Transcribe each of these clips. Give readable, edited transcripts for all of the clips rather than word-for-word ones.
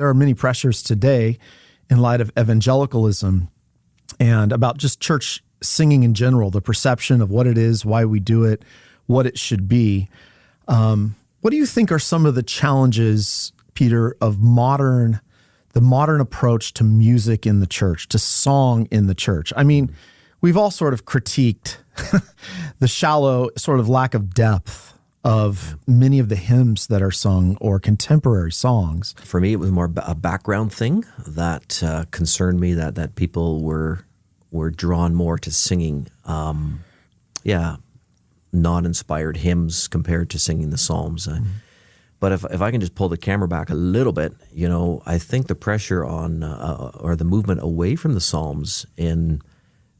There are many pressures today in light of evangelicalism and about just church singing in general, the perception of what it is, why we do it, what it should be. What do you think are some of the challenges, Peter, of the modern approach to music in the church, to song in the church? I mean, we've all sort of critiqued the shallow sort of lack of depth of many of the hymns that are sung or contemporary songs. For me, it was more a background thing that concerned me, that people were drawn more to singing, non-inspired hymns compared to singing the Psalms. But if I can just pull the camera back a little bit, I think the pressure on or the movement away from the Psalms in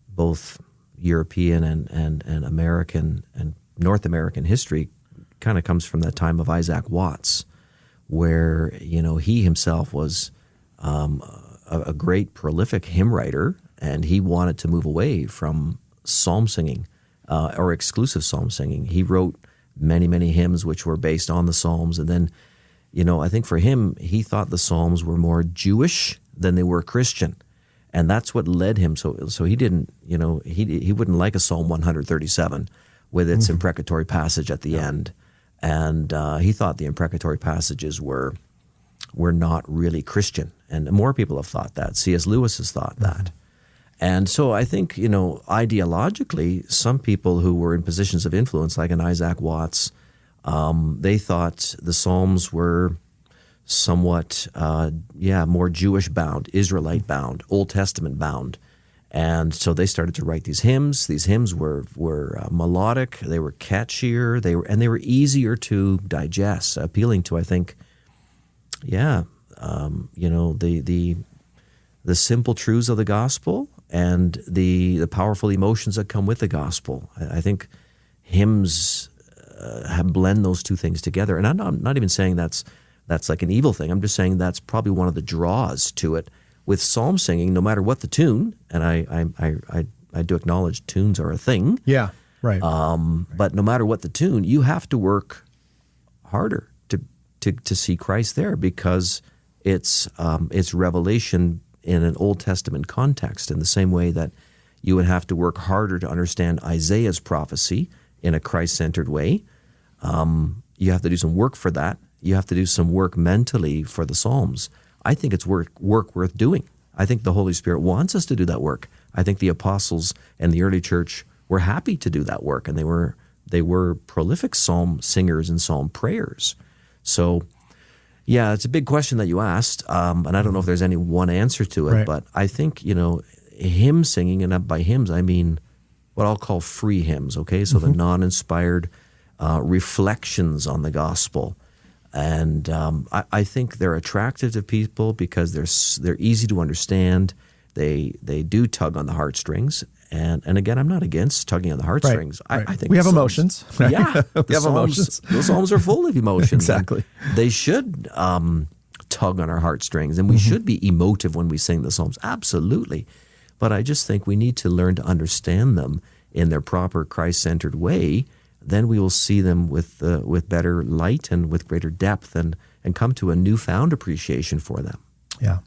both European and American and North American history kind of comes from that time of Isaac Watts, where he himself was a great prolific hymn writer, and he wanted to move away from psalm singing or exclusive psalm singing. He wrote many hymns which were based on the Psalms, and then I think for him, he thought the Psalms were more Jewish than they were Christian. And that's what led him. So he didn't, he wouldn't like a Psalm 137 with its imprecatory passage at the end. And he thought the imprecatory passages were not really Christian. And more people have thought that. C.S. Lewis has thought that. And so I think, ideologically, some people who were in positions of influence, like an Isaac Watts, they thought the Psalms were somewhat, more Jewish bound, Israelite bound, Old Testament bound. And so they started to write these hymns. These hymns were melodic, they were catchier, they were easier to digest, appealing to, I think, the simple truths of the gospel and the powerful emotions that come with the gospel. I think hymns blend those two things together. And I'm not even saying that's like an evil thing. I'm just saying that's probably one of the draws to it. With psalm singing, no matter what the tune, and I do acknowledge tunes are a thing. Yeah, right. But no matter what the tune, you have to work harder to see Christ there, because it's revelation in an Old Testament context, in the same way that you would have to work harder to understand Isaiah's prophecy in a Christ-centered way. You have to do some work for that. You have to do some work mentally for the Psalms. I think it's work worth doing. I think the Holy Spirit wants us to do that work. I think the apostles and the early church were happy to do that work, and they were prolific psalm singers and psalm prayers. So, yeah, it's a big question that you asked, and I don't know if there's any one answer to it, right. But I think, hymn singing, and by hymns I mean what I'll call free hymns, okay? So the non-inspired reflections on the gospel. And I think they're attractive to people because they're easy to understand. They do tug on the heartstrings. And again, I'm not against tugging on the heartstrings. Right. I think we have Psalms, emotions. Right? Yeah, we have emotions. The Psalms are full of emotions. Exactly. They should tug on our heartstrings, and we should be emotive when we sing the Psalms. Absolutely. But I just think we need to learn to understand them in their proper Christ-centered way. Then we will see them with better light and with greater depth, and come to a newfound appreciation for them. Yeah.